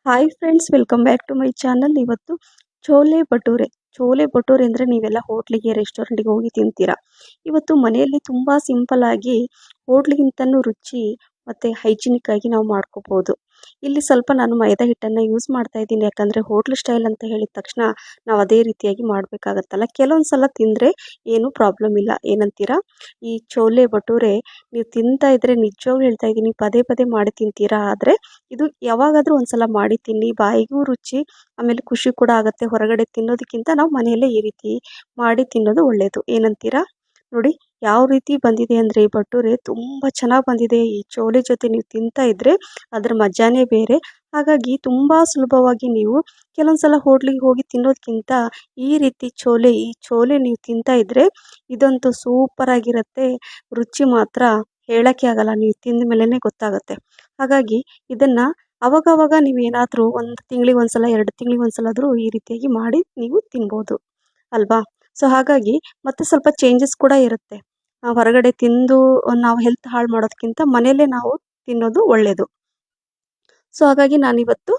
Hi friends, welcome back to my channel. ಇವತ್ತು ಚೋಲೆ ಭಟೂರೆ. ಚೋಲೆ ಭಟೂರೆ ಅಂದರೆ ನೀವೆಲ್ಲ ಹೋಟ್ಲಿಗೆ ರೆಸ್ಟೋರೆಂಟಿಗೆ ಹೋಗಿ ತಿಂತೀರಾ. ಇವತ್ತು ಮನೆಯಲ್ಲಿ ತುಂಬ ಸಿಂಪಲ್ ಆಗಿ ಹೋಟ್ಲಿಗಿಂತನೂ ರುಚಿ ಮತ್ತು ಹೈಜಿನಿಕ್ ಆಗಿ ನಾವು ಮಾಡ್ಕೋಬೋದು. ಇಲ್ಲಿ ಸ್ವಲ್ಪ ನಾನು ಮೈದಾ ಹಿಟ್ಟನ್ನು ಯೂಸ್ ಮಾಡ್ತಾ ಇದ್ದೀನಿ, ಯಾಕಂದರೆ ಹೋಟ್ಲ್ ಸ್ಟೈಲ್ ಅಂತ ಹೇಳಿದ ತಕ್ಷಣ ನಾವು ಅದೇ ರೀತಿಯಾಗಿ ಮಾಡಬೇಕಾಗತ್ತಲ್ಲ. ಕೆಲವೊಂದು ಸಲ ತಿಂದರೆ ಏನೂ ಪ್ರಾಬ್ಲಮ್ ಇಲ್ಲ, ಏನಂತೀರಾ? ಈ ಚೋಲೆ ಭಟೂರೆ ನೀವು ತಿಂತಾ ಇದ್ದರೆ ನಿಜವಾಗ್ಲೂ ಹೇಳ್ತಾ ಇದ್ದೀನಿ, ಪದೇ ಪದೇ ಮಾಡಿ ತಿಂತೀರಾ. ಆದರೆ ಇದು ಯಾವಾಗಾದರೂ ಒಂದ್ಸಲ ಮಾಡಿ ತಿನ್ನಿ, ಬಾಯಿಗೂ ರುಚಿ, ಆಮೇಲೆ ಖುಷಿ ಕೂಡ ಆಗುತ್ತೆ. ಹೊರಗಡೆ ತಿನ್ನೋದಕ್ಕಿಂತ ನಾವು ಮನೆಯಲ್ಲೇ ಈ ರೀತಿ ಮಾಡಿ ತಿನ್ನೋದು ಒಳ್ಳೆಯದು, ಏನಂತೀರಾ? ನೋಡಿ ಯಾವ ರೀತಿ ಬಂದಿದೆ ಅಂದರೆ ಈ ಭಟೂರೆ ತುಂಬ ಚೆನ್ನಾಗಿ ಬಂದಿದೆ. ಈ ಚೋಲೆ ಜೊತೆ ನೀವು ತಿಂತಾ ಇದ್ದರೆ ಅದರ ಮಜಾನೇ ಬೇರೆ. ಹಾಗಾಗಿ ತುಂಬ ಸುಲಭವಾಗಿ ನೀವು ಕೆಲವೊಂದ್ಸಲ ಹೋಟ್ಲಿಗೆ ಹೋಗಿ ತಿನ್ನೋದಕ್ಕಿಂತ ಈ ರೀತಿ ಈ ಚೋಲೆ ನೀವು ತಿಂತಾ ಇದ್ದರೆ ಇದಂತೂ ಸೂಪರ್ ಆಗಿರುತ್ತೆ. ರುಚಿ ಮಾತ್ರ ಹೇಳೋಕ್ಕೆ ಆಗಲ್ಲ, ನೀವು ತಿಂದ ಮೇಲೇ ಗೊತ್ತಾಗುತ್ತೆ. ಹಾಗಾಗಿ ಇದನ್ನು ಅವಾಗವಾಗ ನೀವೇನಾದರೂ 1 ತಿಂಗಳಿಗೆ ಒಂದ್ಸಲ 2 ತಿಂಗಳಿಗೆ ಒಂದ್ಸಲ ಈ ರೀತಿಯಾಗಿ ಮಾಡಿ ನೀವು ತಿನ್ಬೋದು ಅಲ್ವಾ? ಸೊ ಹಾಗಾಗಿ ಮತ್ತೆ ಸ್ವಲ್ಪ ಚೇಂಜಸ್ ಕೂಡ ಇರುತ್ತೆ. ಹೊರಗಡೆ ತಿಂದು ನಾವು ಹೆಲ್ತ್ ಹಾಳು ಮಾಡೋದಕ್ಕಿಂತ ಮನೆಯಲ್ಲೇ ನಾವು ತಿನ್ನೋದು ಒಳ್ಳೆಯದು. ಸೊ ಹಾಗಾಗಿ ನಾನಿವತ್ತು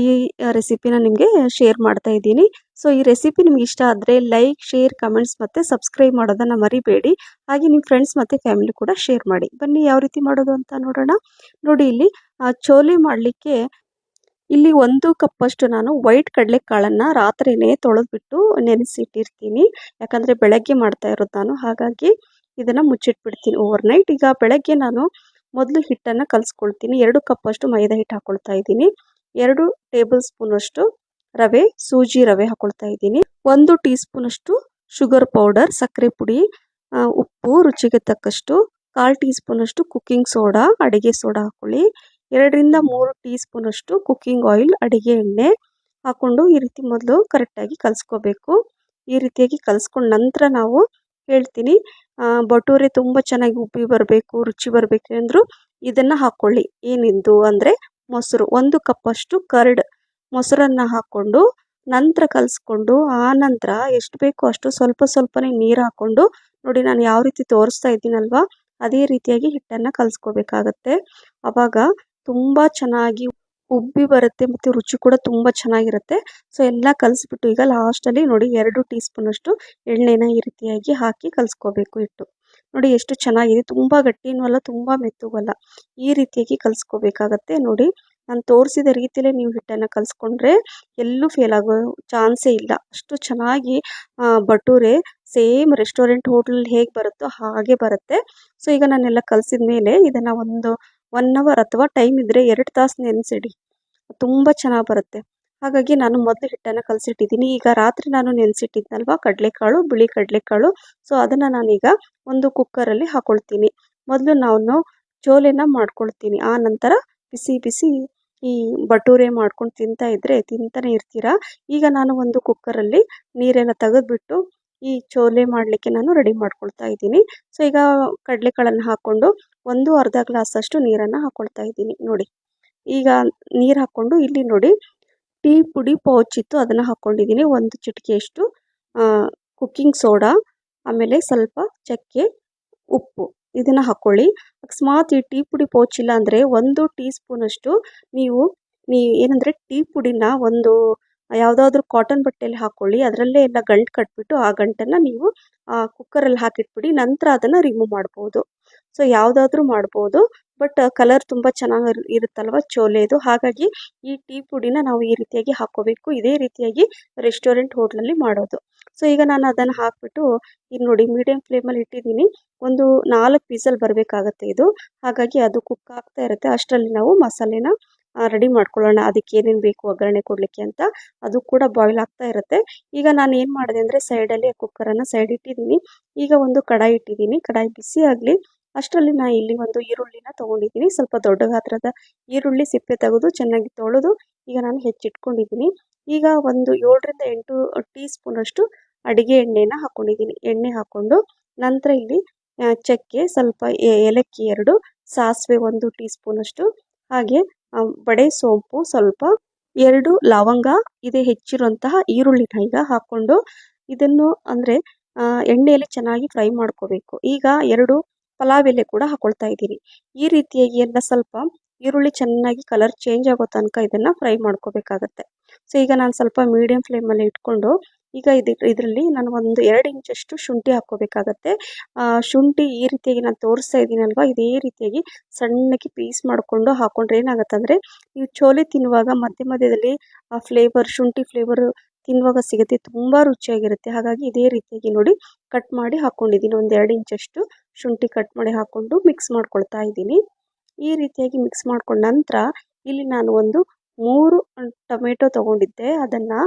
ಈ ರೆಸಿಪಿನ ನಿಮಗೆ ಶೇರ್ ಮಾಡ್ತಾ ಇದ್ದೀನಿ. ಸೊ ಈ ರೆಸಿಪಿ ನಿಮ್ಗೆ ಇಷ್ಟ ಆದರೆ ಲೈಕ್, ಶೇರ್, ಕಮೆಂಟ್ಸ್ ಮತ್ತು ಸಬ್ಸ್ಕ್ರೈಬ್ ಮಾಡೋದನ್ನು ಮರಿಬೇಡಿ. ಹಾಗೆ ನಿಮ್ಮ ಫ್ರೆಂಡ್ಸ್ ಮತ್ತು ಫ್ಯಾಮಿಲಿ ಕೂಡ ಶೇರ್ ಮಾಡಿ. ಬನ್ನಿ ಯಾವ ರೀತಿ ಮಾಡೋದು ಅಂತ ನೋಡೋಣ. ನೋಡಿ, ಇಲ್ಲಿ ಚೋಲೆ ಮಾಡಲಿಕ್ಕೆ ಇಲ್ಲಿ 1 ಕಪ್ಪಷ್ಟು ನಾನು ವೈಟ್ ಕಡಲೆಕಾಳನ್ನು ರಾತ್ರಿನೇ ತೊಳೆದ್ಬಿಟ್ಟು ನೆನೆಸಿಟ್ಟಿರ್ತೀನಿ. ಯಾಕಂದರೆ ಬೆಳಗ್ಗೆ ಮಾಡ್ತಾ ಇರೋದು ನಾನು, ಹಾಗಾಗಿ ಇದನ್ನು ಮುಚ್ಚಿಟ್ಬಿಡ್ತೀನಿ ಓವರ್ನೈಟ್. ಈಗ ಬೆಳಗ್ಗೆ ನಾನು ಮೊದಲು ಹಿಟ್ಟನ್ನು ಕಲಿಸ್ಕೊಳ್ತೀನಿ. 2 ಕಪ್ಪಷ್ಟು ಮೈದಾ ಹಿಟ್ಟು ಹಾಕ್ಕೊಳ್ತಾ ಇದ್ದೀನಿ. 2 ಟೇಬಲ್ ಸ್ಪೂನಷ್ಟು ರವೆ, ಸೂಜಿ ರವೆ ಹಾಕ್ಕೊಳ್ತಾ ಇದ್ದೀನಿ. 1 ಟೀ ಸ್ಪೂನಷ್ಟು ಶುಗರ್ ಪೌಡರ್, ಸಕ್ಕರೆ ಪುಡಿ, ಉಪ್ಪು ರುಚಿಗೆ ತಕ್ಕಷ್ಟು, 1/4 ಟೀ ಸ್ಪೂನಷ್ಟು ಕುಕ್ಕಿಂಗ್ ಸೋಡಾ, ಅಡುಗೆ ಸೋಡಾ ಹಾಕ್ಕೊಳ್ಳಿ. 2 ರಿಂದ 3 ಟೀ ಸ್ಪೂನಷ್ಟು ಕುಕ್ಕಿಂಗ್ ಆಯಿಲ್, ಅಡುಗೆ ಎಣ್ಣೆ ಹಾಕ್ಕೊಂಡು ಈ ರೀತಿ ಮೊದಲು ಕರೆಕ್ಟಾಗಿ ಕಲಿಸ್ಕೋಬೇಕು. ಈ ರೀತಿಯಾಗಿ ಕಲಿಸ್ಕೊಂಡು ನಂತರ ನಾವು ಹೇಳ್ತೀನಿ, ಭಟೂರೆ ತುಂಬ ಚೆನ್ನಾಗಿ ಉಬ್ಬಿ ಬರಬೇಕು, ರುಚಿ ಬರಬೇಕು ಅಂದರೂ ಇದನ್ನು ಹಾಕ್ಕೊಳ್ಳಿ. ಏನಿದು ಅಂದರೆ ಮೊಸರು, 1 ಕಪ್ಪಷ್ಟು ಕರ್ಡ್ ಮೊಸರನ್ನು ಹಾಕ್ಕೊಂಡು ನಂತರ ಕಲಿಸ್ಕೊಂಡು, ಆ ನಂತರ ಎಷ್ಟು ಬೇಕೋ ಅಷ್ಟು ಸ್ವಲ್ಪ ಸ್ವಲ್ಪನೇ ನೀರು ಹಾಕ್ಕೊಂಡು, ನೋಡಿ ನಾನು ಯಾವ ರೀತಿ ತೋರಿಸ್ತಾ ಇದ್ದೀನಲ್ವಾ, ಅದೇ ರೀತಿಯಾಗಿ ಹಿಟ್ಟನ್ನು ಕಲಿಸ್ಕೋಬೇಕಾಗತ್ತೆ. ಆವಾಗ ತುಂಬ ಚೆನ್ನಾಗಿ ಉಬ್ಬಿ ಬರುತ್ತೆ ಮತ್ತು ರುಚಿ ಕೂಡ ತುಂಬ ಚೆನ್ನಾಗಿರುತ್ತೆ. ಸೊ ಎಲ್ಲ ಕಲಿಸ್ಬಿಟ್ಟು ಈಗ ಲಾಸ್ಟಲ್ಲಿ ನೋಡಿ 2 ಟೀ ಸ್ಪೂನಷ್ಟು ಎಣ್ಣೆನ ಈ ರೀತಿಯಾಗಿ ಹಾಕಿ ಕಲಿಸ್ಕೋಬೇಕು ಹಿಟ್ಟು. ನೋಡಿ ಎಷ್ಟು ಚೆನ್ನಾಗಿದೆ, ತುಂಬ ಗಟ್ಟಿನೂ ಅಲ್ಲ, ತುಂಬ ಮೆತ್ತಗೂ ಅಲ್ಲ, ಈ ರೀತಿಯಾಗಿ ಕಲಿಸ್ಕೋಬೇಕಾಗತ್ತೆ. ನೋಡಿ ನಾನು ತೋರಿಸಿದ ರೀತಿಯಲ್ಲೇ ನೀವು ಹಿಟ್ಟನ್ನು ಕಲಿಸ್ಕೊಂಡ್ರೆ ಎಲ್ಲೂ ಫೇಲ್ ಆಗೋ ಚಾನ್ಸೇ ಇಲ್ಲ. ಅಷ್ಟು ಚೆನ್ನಾಗಿ ಭಟೂರೆ ಸೇಮ್ ರೆಸ್ಟೋರೆಂಟ್ ಹೋಟ್ಲಲ್ಲಿ ಹೇಗೆ ಬರುತ್ತೋ ಹಾಗೆ ಬರುತ್ತೆ. ಸೊ ಈಗ ನಾನೆಲ್ಲ ಕಲಿಸಿದ ಮೇಲೆ ಇದನ್ನು ಒಂದು 1 ಅವರ್ ಅಥವಾ ಟೈಮ್ ಇದ್ದರೆ 2 ತಾಸು ನೆನೆಸಿಡಿ, ತುಂಬ ಚೆನ್ನಾಗಿ ಬರುತ್ತೆ. ಹಾಗಾಗಿ ನಾನು ಮೊದಲು ಹಿಟ್ಟನ್ನು ಕಲಸಿಟ್ಟಿದ್ದೀನಿ. ಈಗ ರಾತ್ರಿ ನಾನು ನೆನೆಸಿಟ್ಟಿದ್ನಲ್ವ ಕಡಲೆಕಾಳು, ಬಿಳಿ ಕಡಲೆಕಾಳು, ಸೊ ಅದನ್ನು ನಾನೀಗ ಒಂದು ಕುಕ್ಕರಲ್ಲಿ ಹಾಕ್ಕೊಳ್ತೀನಿ. ಮೊದಲು ನಾನು ಚೋಲೆನ ಮಾಡ್ಕೊಳ್ತೀನಿ, ಆ ನಂತರ ಬಿಸಿ ಬಿಸಿ ಈ ಭಟೂರೆ ಮಾಡ್ಕೊಂಡು ತಿಂತಾನೆ ಇರ್ತೀರಾ. ಈಗ ನಾನು ಒಂದು ಕುಕ್ಕರಲ್ಲಿ ನೀರೆಲ್ಲ ತೆಗೆದುಬಿಟ್ಟು ಈ ಚೋಲೆ ಮಾಡಲಿಕ್ಕೆ ನಾನು ರೆಡಿ ಮಾಡ್ಕೊಳ್ತಾ ಇದ್ದೀನಿ. ಸೊ ಈಗ ಕಡಲೆಕಾಳನ್ನು ಹಾಕ್ಕೊಂಡು ಅರ್ಧ ಗ್ಲಾಸಷ್ಟು ನೀರನ್ನು ಹಾಕ್ಕೊಳ್ತಾ ಇದ್ದೀನಿ. ನೋಡಿ ಈಗ ನೀರು ಹಾಕ್ಕೊಂಡು ಇಲ್ಲಿ ನೋಡಿ ಟೀ ಪುಡಿ ಪೌಚ್ ಇತ್ತು, ಅದನ್ನು ಹಾಕ್ಕೊಂಡಿದ್ದೀನಿ. 1 ಚಿಟಿಕೆಯಷ್ಟು ಕುಕ್ಕಿಂಗ್ ಸೋಡಾ, ಆಮೇಲೆ ಸ್ವಲ್ಪ ಚಕ್ಕೆ, ಉಪ್ಪು ಇದನ್ನು ಹಾಕ್ಕೊಳ್ಳಿ. ಅಕಸ್ಮಾತ್ ಈ ಟೀ ಪುಡಿ ಪೌಚ್ ಇಲ್ಲ ಅಂದರೆ 1 ಟೀ ಸ್ಪೂನಷ್ಟು ನೀವು ಏನಂದರೆ ಟೀ ಪುಡಿನ ಒಂದು ಯಾವುದಾದ್ರೂ ಕಾಟನ್ ಬಟ್ಟೆಯಲ್ಲಿ ಹಾಕ್ಕೊಳ್ಳಿ. ಅದರಲ್ಲೇ ಎಲ್ಲ ಗಂಟು ಕಟ್ಬಿಟ್ಟು ಆ ಗಂಟನ್ನು ನೀವು ಕುಕ್ಕರಲ್ಲಿ ಹಾಕಿಟ್ಬಿಡಿ, ನಂತರ ಅದನ್ನು ರಿಮೂವ್ ಮಾಡ್ಬೋದು. ಸೊ ಯಾವುದಾದ್ರೂ ಮಾಡ್ಬೋದು, ಬಟ್ ಕಲರ್ ತುಂಬ ಚೆನ್ನಾಗಿ ಇರುತ್ತಲ್ವ ಚೋಲೆದು, ಹಾಗಾಗಿ ಈ ಟೀ ಪುಡಿನ ನಾವು ಈ ರೀತಿಯಾಗಿ ಹಾಕ್ಕೋಬೇಕು. ಇದೇ ರೀತಿಯಾಗಿ ರೆಸ್ಟೋರೆಂಟ್ ಹೋಟ್ಲಲ್ಲಿ ಮಾಡೋದು. ಸೊ ಈಗ ನಾನು ಅದನ್ನು ಹಾಕಿಬಿಟ್ಟು ಈಗ ನೋಡಿ ಮೀಡಿಯಮ್ ಫ್ಲೇಮಲ್ಲಿ ಇಟ್ಟಿದ್ದೀನಿ. ಒಂದು 4 ವಿಸಲ್ ಬರಬೇಕಾಗತ್ತೆ ಇದು, ಹಾಗಾಗಿ ಅದು ಕುಕ್ ಆಗ್ತಾ ಇರುತ್ತೆ. ಅಷ್ಟರಲ್ಲಿ ನಾವು ಮಸಾಲೆನ ರೆಡಿ ಮಾಡ್ಕೊಳ್ಳೋಣ. ಅದಕ್ಕೆ ಏನೇನು ಬೇಕು ಒಗ್ಗರಣೆ ಕೊಡಲಿಕ್ಕೆ ಅಂತ, ಅದು ಕೂಡ ಬಾಯ್ಲ್ ಆಗ್ತಾ ಇರುತ್ತೆ. ಈಗ ನಾನು ಏನು ಮಾಡಿದೆ ಅಂದರೆ ಸೈಡಲ್ಲಿ ಕುಕ್ಕರನ್ನು ಸೈಡ್ ಇಟ್ಟಿದ್ದೀನಿ. ಈಗ ಒಂದು ಕಡಾಯಿ ಇಟ್ಟಿದ್ದೀನಿ, ಕಡಾಯಿ ಬಿಸಿ ಆಗಲಿ ಅಷ್ಟರಲ್ಲಿ ನಾನು ಇಲ್ಲಿ ಒಂದು ಈರುಳ್ಳಿನ ತೊಗೊಂಡಿದ್ದೀನಿ. ಸ್ವಲ್ಪ ದೊಡ್ಡ ಗಾತ್ರದ ಈರುಳ್ಳಿ, ಸಿಪ್ಪೆ ತೆಗೆದು ಚೆನ್ನಾಗಿ ತೊಳೆದು ಈಗ ನಾನು ಹೆಚ್ಚಿಟ್ಕೊಂಡಿದ್ದೀನಿ. ಈಗ ಒಂದು 7 ರಿಂದ 8 ಟೀ ಸ್ಪೂನಷ್ಟು ಅಡುಗೆ ಎಣ್ಣೆನ ಹಾಕ್ಕೊಂಡಿದ್ದೀನಿ. ಎಣ್ಣೆ ಹಾಕ್ಕೊಂಡು ನಂತರ ಇಲ್ಲಿ ಚಕ್ಕೆ, ಸ್ವಲ್ಪ ಏಲಕ್ಕಿ 2, ಸಾಸಿವೆ 1 ಟೀ ಸ್ಪೂನಷ್ಟು, ಹಾಗೆ ಬಡೆ ಸೋಂಪು ಸ್ವಲ್ಪ, 2 ಲವಂಗ, ಇದೆ ಹೆಚ್ಚಿರುವಂತಹ ಈರುಳ್ಳಿನ ಈಗ ಹಾಕ್ಕೊಂಡು ಇದನ್ನು ಅಂದರೆ ಎಣ್ಣೆಯಲ್ಲಿ ಚೆನ್ನಾಗಿ ಫ್ರೈ ಮಾಡ್ಕೋಬೇಕು. ಈಗ 2 ಪಲಾವ್ ಎಲೆ ಕೂಡ ಹಾಕ್ಕೊಳ್ತಾ ಇದ್ದೀನಿ. ಈ ರೀತಿಯಾಗಿ ಎಲ್ಲ ಸ್ವಲ್ಪ ಈರುಳ್ಳಿ ಚೆನ್ನಾಗಿ ಕಲರ್ ಚೇಂಜ್ ಆಗೋ ತನಕ ಇದನ್ನು ಫ್ರೈ ಮಾಡ್ಕೋಬೇಕಾಗತ್ತೆ. ಸೊ ಈಗ ನಾನು ಸ್ವಲ್ಪ ಮೀಡಿಯಂ ಫ್ಲೇಮಲ್ಲಿ ಇಟ್ಕೊಂಡು ಈಗ ಇದರಲ್ಲಿ ನಾನು ಒಂದು 2 ಇಂಚಷ್ಟು ಶುಂಠಿ ಹಾಕ್ಕೋಬೇಕಾಗತ್ತೆ. ಶುಂಠಿ ಈ ರೀತಿಯಾಗಿ ನಾನು ತೋರಿಸ್ತಾ ಇದ್ದೀನಲ್ವ, ಇದೇ ರೀತಿಯಾಗಿ ಸಣ್ಣಕ್ಕೆ ಪೀಸ್ ಮಾಡಿಕೊಂಡು ಹಾಕೊಂಡ್ರೆ ಏನಾಗುತ್ತೆ ಅಂದರೆ ನೀವು ಚೋಲೆ ತಿನ್ನುವಾಗ ಮಧ್ಯ ಮಧ್ಯದಲ್ಲಿ ಆ ಫ್ಲೇವರ್, ಶುಂಠಿ ಫ್ಲೇವರ್ ತಿನ್ನುವಾಗ ಸಿಗುತ್ತೆ, ತುಂಬ ರುಚಿಯಾಗಿರುತ್ತೆ. ಹಾಗಾಗಿ ಇದೇ ರೀತಿಯಾಗಿ ನೋಡಿ ಕಟ್ ಮಾಡಿ ಹಾಕ್ಕೊಂಡಿದ್ದೀನಿ. ಒಂದು 2 ಇಂಚಷ್ಟು ಶುಂಠಿ ಕಟ್ ಮಾಡಿ ಹಾಕ್ಕೊಂಡು ಮಿಕ್ಸ್ ಮಾಡ್ಕೊಳ್ತಾ ಇದ್ದೀನಿ. ಈ ರೀತಿಯಾಗಿ ಮಿಕ್ಸ್ ಮಾಡ್ಕೊಂಡ ನಂತರ ಇಲ್ಲಿ ನಾನು ಒಂದು 3 ಟೊಮೆಟೊ ತೊಗೊಂಡಿದ್ದೆ, ಅದನ್ನು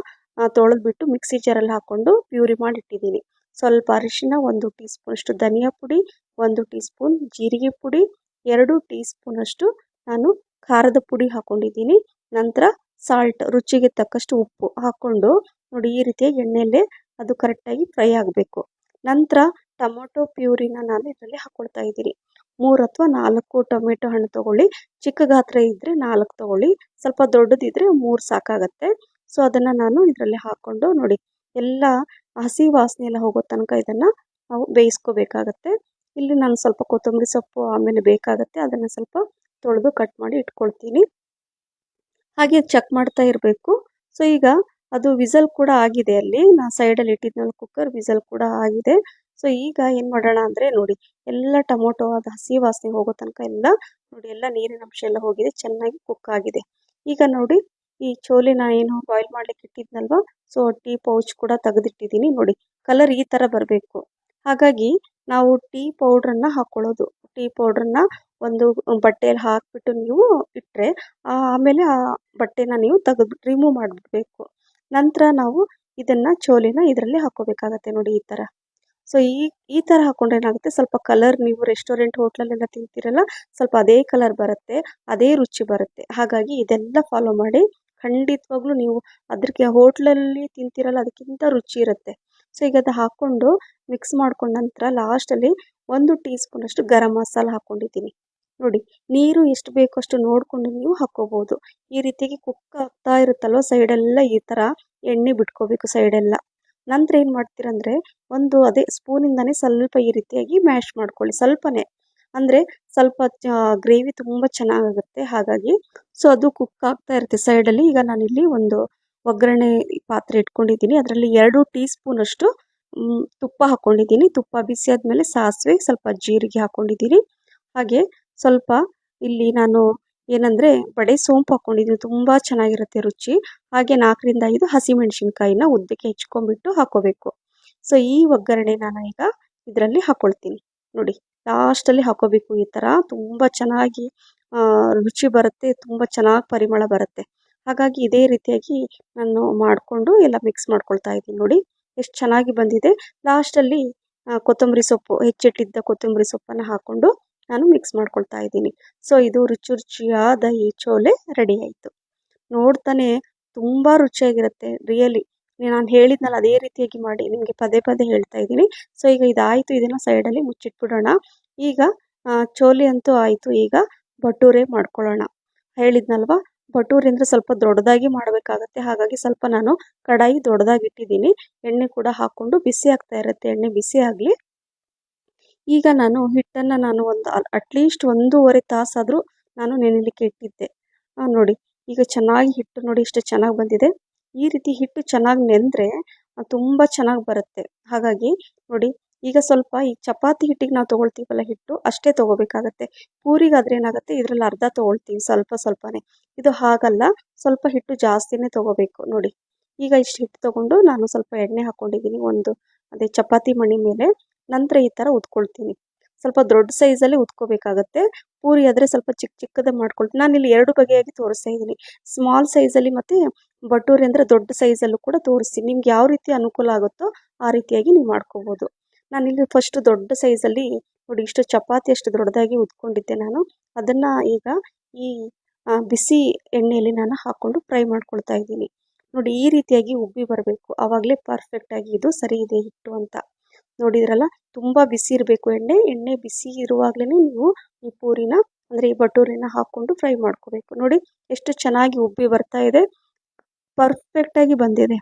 ತೊಳೆದ್ಬಿಟ್ಟು ಮಿಕ್ಸಿ ಜಾರಲ್ಲಿ ಹಾಕ್ಕೊಂಡು ಪ್ಯೂರಿ ಮಾಡಿ ಇಟ್ಟಿದ್ದೀನಿ. ಸ್ವಲ್ಪ ಅರಿಶಿನ, 1 ಟೀ ಸ್ಪೂನಷ್ಟು ಧನಿಯಾ ಪುಡಿ, 1 ಟೀ ಸ್ಪೂನ್ ಜೀರಿಗೆ ಪುಡಿ, 2 ಟೀ ಸ್ಪೂನಷ್ಟು ನಾನು ಖಾರದ ಪುಡಿ ಹಾಕ್ಕೊಂಡಿದ್ದೀನಿ. ನಂತರ ಸಾಲ್ಟ್, ರುಚಿಗೆ ತಕ್ಕಷ್ಟು ಉಪ್ಪು ಹಾಕ್ಕೊಂಡು ನೋಡಿ ಈ ರೀತಿಯಾಗಿ ಎಣ್ಣೆಯಲ್ಲೇ ಅದು ಕರೆಕ್ಟಾಗಿ ಫ್ರೈ ಆಗಬೇಕು. ನಂತರ ಟೊಮೊಟೊ ಪ್ಯೂರಿನ ನಾನು ಇದರಲ್ಲಿ ಹಾಕ್ಕೊಳ್ತಾ ಇದ್ದೀನಿ. 3 ಅಥವಾ 4 ಟೊಮೆಟೊ ಹಣ್ಣು ತೊಗೊಳ್ಳಿ. ಚಿಕ್ಕ ಗಾತ್ರ ಇದ್ದರೆ 4 ತೊಗೊಳ್ಳಿ, ಸ್ವಲ್ಪ ದೊಡ್ಡದಿದ್ದರೆ 3 ಸಾಕಾಗತ್ತೆ. ಸೊ ಅದನ್ನು ನಾನು ಇದರಲ್ಲಿ ಹಾಕ್ಕೊಂಡು ನೋಡಿ ಎಲ್ಲ ಹಸಿ ವಾಸನೆ ಎಲ್ಲ ಹೋಗೋ ತನಕ ಇದನ್ನು ನಾವು ಬೇಯಿಸ್ಕೋಬೇಕಾಗತ್ತೆ. ಇಲ್ಲಿ ನಾನು ಸ್ವಲ್ಪ ಕೊತ್ತಂಬರಿ ಸೊಪ್ಪು ಆಮೇಲೆ ಬೇಕಾಗುತ್ತೆ, ಅದನ್ನು ಸ್ವಲ್ಪ ತೊಳೆದು ಕಟ್ ಮಾಡಿ ಇಟ್ಕೊಳ್ತೀನಿ. ಹಾಗೆ ಚೆಕ್ ಮಾಡ್ತಾ ಇರಬೇಕು. ಸೊ ಈಗ ಅದು ವಿಸಲ್ ಕೂಡ ಆಗಿದೆ, ಅಲ್ಲಿ ನಾನು ಸೈಡಲ್ಲಿ ಇಟ್ಟಿದ್ನಲ್ಲ ಕುಕ್ಕರ್, ವಿಸಲ್ ಕೂಡ ಆಗಿದೆ. ಸೊ ಈಗ ಏನು ಮಾಡೋಣ ಅಂದರೆ ನೋಡಿ ಎಲ್ಲ ಟೊಮೊಟೊ ಅದು ಹಸಿ ವಾಸನೆ ಹೋಗೋ ತನಕ ಎಲ್ಲ ನೋಡಿ ಎಲ್ಲ ನೀರಿನ ಅಂಶ ಎಲ್ಲ ಹೋಗಿದೆ, ಚೆನ್ನಾಗಿ ಕುಕ್ ಆಗಿದೆ. ಈಗ ನೋಡಿ ಈ ಚೋಲೆನ ಏನು ಬಾಯ್ಲ್ ಮಾಡ್ಲಿಕ್ಕೆ ಇಟ್ಟಿದ್ನಲ್ವ, ಸೊ ಟೀ ಪೌಚ್ ಕೂಡ ತೆಗೆದಿಟ್ಟಿದ್ದೀನಿ. ನೋಡಿ ಕಲರ್ ಈ ಥರ ಬರಬೇಕು. ಹಾಗಾಗಿ ನಾವು ಟೀ ಪೌಡ್ರನ್ನು ಹಾಕ್ಕೊಳ್ಳೋದು. ಟೀ ಪೌಡ್ರನ್ನ ಒಂದು ಬಟ್ಟೆಯಲ್ಲಿ ಹಾಕಿಬಿಟ್ಟು ನೀವು ಇಟ್ಟರೆ ಆಮೇಲೆ ಆ ಬಟ್ಟೆನ ನೀವು ತೆಗೆದ್ಬಿಟ್ಟು ರಿಮೂವ್ ಮಾಡಿಬಿಡ್ಬೇಕು. ನಂತರ ನಾವು ಇದನ್ನು ಚೋಲೆನ ಇದರಲ್ಲಿ ಹಾಕ್ಕೋಬೇಕಾಗತ್ತೆ ನೋಡಿ ಈ ಥರ. ಸೊ ಈ ಥರ ಹಾಕ್ಕೊಂಡ್ರೆ ಏನಾಗುತ್ತೆ, ಸ್ವಲ್ಪ ಕಲರ್ ನೀವು ರೆಸ್ಟೋರೆಂಟ್ ಹೋಟ್ಲಲ್ಲೆಲ್ಲ ತಿಂತೀರಲ್ಲ, ಸ್ವಲ್ಪ ಅದೇ ಕಲರ್ ಬರುತ್ತೆ, ಅದೇ ರುಚಿ ಬರುತ್ತೆ. ಹಾಗಾಗಿ ಇದೆಲ್ಲ ಫಾಲೋ ಮಾಡಿ ಖಂಡಿತವಾಗ್ಲೂ ನೀವು ಅದಕ್ಕೆ ಹೋಟ್ಲಲ್ಲಿ ತಿಂತೀರಲ್ಲ ಅದಕ್ಕಿಂತ ರುಚಿ ಇರುತ್ತೆ. ಸೊ ಈಗ ಅದು ಹಾಕ್ಕೊಂಡು ಮಿಕ್ಸ್ ಮಾಡ್ಕೊಂಡ ನಂತರ ಲಾಸ್ಟಲ್ಲಿ 1 ಟೀ ಸ್ಪೂನಷ್ಟು ಗರಂ ಮಸಾಲ ಹಾಕ್ಕೊಂಡಿದ್ದೀನಿ. ನೋಡಿ ನೀರು ಎಷ್ಟು ಬೇಕೋ ಅಷ್ಟು ನೋಡಿಕೊಂಡು ನೀವು ಹಾಕ್ಕೋಬೋದು. ಈ ರೀತಿಯಾಗಿ ಕುಕ್ ಆಗ್ತಾ ಇರುತ್ತಲ್ವ, ಸೈಡೆಲ್ಲ ಈ ಥರ ಎಣ್ಣೆ ಬಿಟ್ಕೋಬೇಕು ಸೈಡೆಲ್ಲ. ನಂತರ ಏನು ಮಾಡ್ತೀರಂದರೆ ಅದೇ ಸ್ಪೂನಿಂದನೇ ಸ್ವಲ್ಪ ಈ ರೀತಿಯಾಗಿ ಮ್ಯಾಶ್ ಮಾಡ್ಕೊಳ್ಳಿ, ಸ್ವಲ್ಪನೇ, ಅಂದರೆ ಸ್ವಲ್ಪ ಗ್ರೇವಿ ತುಂಬ ಚೆನ್ನಾಗಾಗುತ್ತೆ. ಹಾಗಾಗಿ ಸೊ ಅದು ಕುಕ್ ಆಗ್ತಾ ಇರುತ್ತೆ ಸೈಡಲ್ಲಿ. ಈಗ ನಾನಿಲ್ಲಿ ಒಂದು ಒಗ್ಗರಣೆ ಪಾತ್ರೆ ಇಟ್ಕೊಂಡಿದ್ದೀನಿ, ಅದರಲ್ಲಿ 2 ಟೀ ಸ್ಪೂನಷ್ಟು ತುಪ್ಪ ಹಾಕ್ಕೊಂಡಿದ್ದೀನಿ. ತುಪ್ಪ ಬಿಸಿ ಆದಮೇಲೆ ಸಾಸಿವೆ, ಸ್ವಲ್ಪ ಜೀರಿಗೆ ಹಾಕ್ಕೊಂಡಿದ್ದೀನಿ. ಹಾಗೆ ಸ್ವಲ್ಪ ಇಲ್ಲಿ ನಾನು ಏನಂದರೆ ಬಡೆ ಸೋಂಪು ಹಾಕ್ಕೊಂಡಿದ್ದೀನಿ, ತುಂಬ ಚೆನ್ನಾಗಿರುತ್ತೆ ರುಚಿ. ಹಾಗೆ 4ರಿಂದ 5 ಹಸಿಮೆಣಸಿನ್ಕಾಯಿನ ಉದ್ದಕ್ಕೆ ಹೆಚ್ಕೊಂಡ್ಬಿಟ್ಟು ಹಾಕ್ಕೋಬೇಕು. ಸೊ ಈ ಒಗ್ಗರಣೆ ನಾನು ಈಗ ಇದರಲ್ಲಿ ಹಾಕ್ಕೊಳ್ತೀನಿ. ನೋಡಿ ಲಾಸ್ಟಲ್ಲಿ ಹಾಕ್ಕೋಬೇಕು. ಈ ಥರ ತುಂಬ ಚೆನ್ನಾಗಿ ರುಚಿ ಬರುತ್ತೆ, ತುಂಬ ಚೆನ್ನಾಗಿ ಪರಿಮಳ ಬರುತ್ತೆ. ಹಾಗಾಗಿ ಇದೇ ರೀತಿಯಾಗಿ ನಾನು ಮಾಡಿಕೊಂಡು ಎಲ್ಲ ಮಿಕ್ಸ್ ಮಾಡ್ಕೊಳ್ತಾ ಇದ್ದೀನಿ. ನೋಡಿ ಎಷ್ಟು ಚೆನ್ನಾಗಿ ಬಂದಿದೆ. ಲಾಸ್ಟಲ್ಲಿ ಕೊತ್ತಂಬರಿ ಸೊಪ್ಪು, ಹೆಚ್ಚಿಟ್ಟಿದ್ದ ಕೊತ್ತಂಬರಿ ಸೊಪ್ಪನ್ನು ಹಾಕ್ಕೊಂಡು ನಾನು ಮಿಕ್ಸ್ ಮಾಡ್ಕೊಳ್ತಾ ಇದ್ದೀನಿ. ಸೊ ಇದು ರುಚಿಯಾದ ಈ ಚೋಲೆ ರೆಡಿ ಆಯಿತು. ನೋಡ್ತಾನೆ ತುಂಬ ರುಚಿಯಾಗಿರುತ್ತೆ ರಿಯಲಿ. ನಾನು ಹೇಳಿದ್ನಲ್ಲ ಅದೇ ರೀತಿಯಾಗಿ ಮಾಡಿ, ನಿಮಗೆ ಪದೇ ಪದೇ ಹೇಳ್ತಾ ಇದ್ದೀನಿ. ಸೊ ಈಗ ಇದಾಯಿತು, ಇದನ್ನು ಸೈಡಲ್ಲಿ ಮುಚ್ಚಿಟ್ಬಿಡೋಣ. ಈಗ ಚೋಲೆ ಅಂತೂ ಆಯಿತು. ಈಗ ಭಟೂರೆ ಮಾಡ್ಕೊಳ್ಳೋಣ. ಹೇಳಿದ್ನಲ್ವ, ಭಟೂರೆ ಅಂದರೆ ಸ್ವಲ್ಪ ದೊಡ್ಡದಾಗಿ ಮಾಡಬೇಕಾಗತ್ತೆ. ಹಾಗಾಗಿ ಸ್ವಲ್ಪ ನಾನು ಕಡಾಯಿ ದೊಡ್ಡದಾಗಿ ಇಟ್ಟಿದ್ದೀನಿ. ಎಣ್ಣೆ ಕೂಡ ಹಾಕ್ಕೊಂಡು ಬಿಸಿ ಆಗ್ತಾ ಇರುತ್ತೆ, ಎಣ್ಣೆ ಬಿಸಿ ಆಗಲಿ. ಈಗ ನಾನು ಹಿಟ್ಟನ್ನು ನಾನು ಅಟ್ಲೀಸ್ಟ್ 1.5 ತಾಸಾದರೂ ನಾನು ನೆನೆಲಿಕ್ಕೆ ಇಟ್ಟಿದ್ದೆ. ನೋಡಿ ಈಗ ಚೆನ್ನಾಗಿ ಹಿಟ್ಟು ನೋಡಿ ಎಷ್ಟು ಚೆನ್ನಾಗಿ ಬಂದಿದೆ. ಈ ರೀತಿ ಹಿಟ್ಟು ಚೆನ್ನಾಗಿ ನೆಂದರೆ ತುಂಬ ಚೆನ್ನಾಗಿ ಬರುತ್ತೆ. ಹಾಗಾಗಿ ನೋಡಿ ಈಗ ಸ್ವಲ್ಪ ಈ ಚಪಾತಿ ಹಿಟ್ಟಿಗೆ ನಾವು ತೊಗೊಳ್ತೀವಲ್ಲ ಹಿಟ್ಟು, ಅಷ್ಟೇ ತೊಗೋಬೇಕಾಗತ್ತೆ. ಪೂರಿಗಾದರೆ ಏನಾಗುತ್ತೆ, ಇದರಲ್ಲಿ ಅರ್ಧ ತೊಗೊಳ್ತೀವಿ, ಸ್ವಲ್ಪನೇ. ಇದು ಹಾಗಲ್ಲ, ಸ್ವಲ್ಪ ಹಿಟ್ಟು ಜಾಸ್ತಿನೇ ತೊಗೋಬೇಕು. ನೋಡಿ ಈಗ ಇಷ್ಟು ಹಿಟ್ಟು ತೊಗೊಂಡು ನಾನು ಸ್ವಲ್ಪ ಎಣ್ಣೆ ಹಾಕ್ಕೊಂಡಿದ್ದೀನಿ ಅದೇ ಚಪಾತಿ ಮಣಿ ಮೇಲೆ. ನಂತರ ಈ ಥರ ಉದ್ಕೊಳ್ತೀನಿ. ಸ್ವಲ್ಪ ದೊಡ್ಡ ಸೈಜಲ್ಲಿ ಉದ್ಕೋಬೇಕಾಗತ್ತೆ. ಪೂರಿ ಆದರೆ ಸ್ವಲ್ಪ ಚಿಕ್ಕದೇ ಮಾಡ್ಕೊಳ್ತೀನಿ. ನಾನಿಲ್ಲಿ 2 ಬಗೆಯಾಗಿ ತೋರಿಸ್ತಾ ಇದ್ದೀನಿ. ಸ್ಮಾಲ್ ಸೈಜಲ್ಲಿ ಮತ್ತು ಭಟೂರೆ ಅಂದರೆ ದೊಡ್ಡ ಸೈಜಲ್ಲೂ ಕೂಡ ತೋರಿಸ್ತೀನಿ. ನಿಮ್ಗೆ ಯಾವ ರೀತಿ ಅನುಕೂಲ ಆಗುತ್ತೋ ಆ ರೀತಿಯಾಗಿ ನೀವು ಮಾಡ್ಕೋಬೋದು. ನಾನಿಲ್ಲಿ ಫಸ್ಟು ದೊಡ್ಡ ಸೈಜಲ್ಲಿ ನೋಡಿ ಇಷ್ಟು ಚಪಾತಿ ಅಷ್ಟು ದೊಡ್ಡದಾಗಿ ಉದ್ಕೊಂಡಿದ್ದೆ ನಾನು. ಅದನ್ನು ಈಗ ಈ ಬಿಸಿ ಎಣ್ಣೆಯಲ್ಲಿ ನಾನು ಹಾಕ್ಕೊಂಡು ಫ್ರೈ ಮಾಡ್ಕೊಳ್ತಾ ಇದ್ದೀನಿ. ನೋಡಿ ಈ ರೀತಿಯಾಗಿ ಉಬ್ಬಿ ಬರಬೇಕು, ಆವಾಗಲೇ ಪರ್ಫೆಕ್ಟಾಗಿ ಇದು ಸರಿ ಇದೆ ಹಿಟ್ಟು ಅಂತ. ನೋಡಿದ್ರಲ್ಲ, ತುಂಬ ಬಿಸಿ ಇರಬೇಕು ಎಣ್ಣೆ ಬಿಸಿ ಇರುವಾಗಲೇ ನೀವು ಈ ಪೂರಿನ ಅಂದರೆ ಈ ಭಟೂರಿನ ಹಾಕ್ಕೊಂಡು ಫ್ರೈ ಮಾಡ್ಕೋಬೇಕು. ನೋಡಿ ಎಷ್ಟು ಚೆನ್ನಾಗಿ ಉಬ್ಬಿ ಬರ್ತಾ ಇದೆ, ಪರ್ಫೆಕ್ಟಾಗಿ ಬಂದಿದೆ.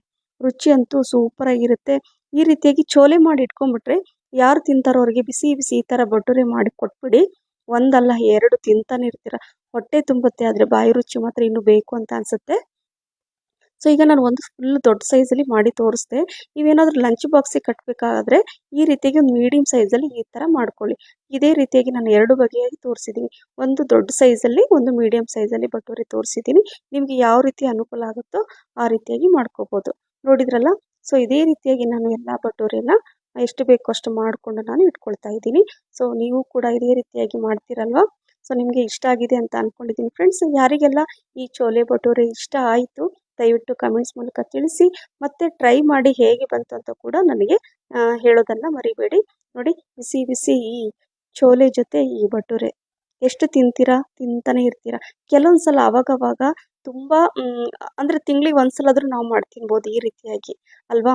ರುಚಿ ಅಂತೂ ಸೂಪರಾಗಿರುತ್ತೆ. ಈ ರೀತಿಯಾಗಿ ಚೋಲೆ ಮಾಡಿ ಇಟ್ಕೊಂಡ್ಬಿಟ್ರೆ ಯಾರು ತಿಂತಾರೋ ಅವ್ರಿಗೆ ಬಿಸಿ ಬಿಸಿ ಈ ಥರ ಭಟೂರೆ ಮಾಡಿ ಕೊಟ್ಬಿಡಿ. 1 ಅಲ್ಲ 2 ತಿಂತಾನೆ ಇರ್ತೀರ. ಹೊಟ್ಟೆ ತುಂಬುತ್ತೆ, ಆದರೆ ಬಾಯಿ ರುಚಿ ಮಾತ್ರ ಇನ್ನೂ ಬೇಕು ಅಂತ ಅನಿಸುತ್ತೆ. ಸೊ ಈಗ ನಾನು ಒಂದು ಫುಲ್ ದೊಡ್ಡ ಸೈಜಲ್ಲಿ ಮಾಡಿ ತೋರಿಸ್ದೆ. ನೀವೇನಾದರೂ ಲಂಚ್ ಬಾಕ್ಸಿಗೆ ಕಟ್ಟಬೇಕಾದ್ರೆ ಈ ರೀತಿಯಾಗಿ ಒಂದು ಮೀಡಿಯಮ್ ಸೈಜಲ್ಲಿ ಈ ಥರ ಮಾಡ್ಕೊಳ್ಳಿ. ಇದೇ ರೀತಿಯಾಗಿ ನಾನು 2 ಬಗೆಯಾಗಿ ತೋರಿಸಿದ್ದೀನಿ. ಒಂದು ದೊಡ್ಡ ಸೈಜಲ್ಲಿ, ಒಂದು ಮೀಡಿಯಮ್ ಸೈಜಲ್ಲಿ ಬಟೂರೆ ತೋರಿಸಿದ್ದೀನಿ. ನಿಮಗೆ ಯಾವ ರೀತಿ ಅನುಕೂಲ ಆಗುತ್ತೋ ಆ ರೀತಿಯಾಗಿ ಮಾಡ್ಕೋಬೋದು. ನೋಡಿದ್ರಲ್ಲ? ಸೊ ಇದೇ ರೀತಿಯಾಗಿ ನಾನು ಎಲ್ಲ ಬಟೂರೆನ ಎಷ್ಟು ಬೇಕೋ ಅಷ್ಟು ಮಾಡಿಕೊಂಡು ನಾನು ಇಟ್ಕೊಳ್ತಾ ಇದ್ದೀನಿ. ಸೊ ನೀವು ಕೂಡ ಇದೇ ರೀತಿಯಾಗಿ ಮಾಡ್ತೀರಲ್ವಾ? ಸೊ ನಿಮಗೆ ಇಷ್ಟ ಆಗಿದೆ ಅಂತ ಅಂದ್ಕೊಂಡಿದ್ದೀನಿ ಫ್ರೆಂಡ್ಸ್. ಯಾರಿಗೆಲ್ಲ ಈ ಚೋಲೆ ಭಟೂರೆ ಇಷ್ಟ ಆಯಿತು ದಯವಿಟ್ಟು ಕಮೆಂಟ್ಸ್ ಮೂಲಕ ತಿಳಿಸಿ. ಮತ್ತೆ ಟ್ರೈ ಮಾಡಿ ಹೇಗೆ ಬಂತು ಅಂತ ಕೂಡ ನನಗೆ ಹೇಳೋದನ್ನು ಮರಿಬೇಡಿ. ನೋಡಿ, ಬಿಸಿ ಬಿಸಿ ಈ ಚೋಲೆ ಜೊತೆ ಈ ಭಟೂರೆ ಎಷ್ಟು ತಿಂತೀರಾ, ತಿಂತಾನೆ ಇರ್ತೀರಾ. ಕೆಲವೊಂದು ಸಲ ಅವಾಗವಾಗ ತುಂಬ ಅಂದರೆ ತಿಂಗಳಿಗೆ ಒಂದ್ಸಲಾದರೂ ನಾವು ಮಾಡಿ ತಿನ್ಬೋದು ಈ ರೀತಿಯಾಗಿ ಅಲ್ವಾ.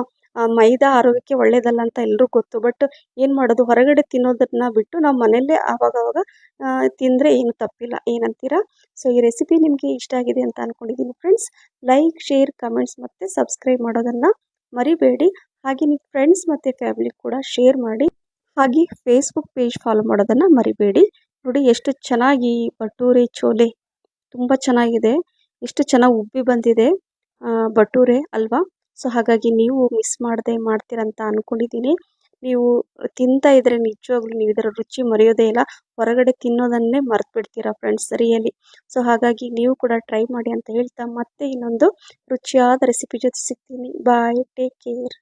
ಮೈದಾ ಆರೋಗ್ಯಕ್ಕೆ ಒಳ್ಳೆಯದಲ್ಲ ಅಂತ ಎಲ್ಲರೂ ಗೊತ್ತು. ಬಟ್ ಏನು ಮಾಡೋದು, ಹೊರಗಡೆ ತಿನ್ನೋದನ್ನ ಬಿಟ್ಟು ನಾವು ಮನೆಯಲ್ಲೇ ಆವಾಗವಾಗ ತಿಂದರೆ ಏನು ತಪ್ಪಿಲ್ಲ. ಏನಂತೀರಾ? ಸೊ ಈ ರೆಸಿಪಿ ನಿಮಗೆ ಇಷ್ಟ ಆಗಿದೆ ಅಂತ ಅಂದ್ಕೊಂಡಿದ್ದೀನಿ ಫ್ರೆಂಡ್ಸ್. ಲೈಕ್, ಶೇರ್, ಕಮೆಂಟ್ಸ್ ಮತ್ತು ಸಬ್ಸ್ಕ್ರೈಬ್ ಮಾಡೋದನ್ನು ಮರಿಬೇಡಿ. ಹಾಗೆ ನಿಮ್ಮ ಫ್ರೆಂಡ್ಸ್ ಮತ್ತು ಫ್ಯಾಮಿಲಿ ಕೂಡ ಶೇರ್ ಮಾಡಿ. ಹಾಗೆ ಫೇಸ್ಬುಕ್ ಪೇಜ್ ಫಾಲೋ ಮಾಡೋದನ್ನು ಮರಿಬೇಡಿ. ನೋಡಿ ಎಷ್ಟು ಚೆನ್ನಾಗಿ ಭಟೂರೆ ಚೋಲೆ ತುಂಬ ಚೆನ್ನಾಗಿದೆ, ಎಷ್ಟು ಚೆನ್ನಾಗಿ ಉಬ್ಬಿ ಬಂದಿದೆ ಭಟೂರೆ ಅಲ್ವಾ. ಸೊ ಹಾಗಾಗಿ ನೀವು ಮಿಸ್ ಮಾಡದೆ ಮಾಡ್ತೀರಂತ ಅಂದ್ಕೊಂಡಿದ್ದೀನಿ. ನೀವು ತಿಂತಾ ಇದ್ದರೆ ನಿಜವಾಗ್ಲೂ ನೀವು ಇದರ ರುಚಿ ಮರೆಯೋದೇ ಇಲ್ಲ. ಹೊರಗಡೆ ತಿನ್ನೋದನ್ನೇ ಮರ್ತು ಬಿಡ್ತೀರಾ ಫ್ರೆಂಡ್ಸ್ ರಿಯಲಿ. ಸೊ ಹಾಗಾಗಿ ನೀವು ಕೂಡ ಟ್ರೈ ಮಾಡಿ ಅಂತ ಹೇಳ್ತಾ ಮತ್ತೆ ಇನ್ನೊಂದು ರುಚಿಯಾದ ರೆಸಿಪಿ ಜೊತೆ ಸಿಗ್ತೀನಿ. ಬಾಯ್, ಟೇಕ್ ಕೇರ್.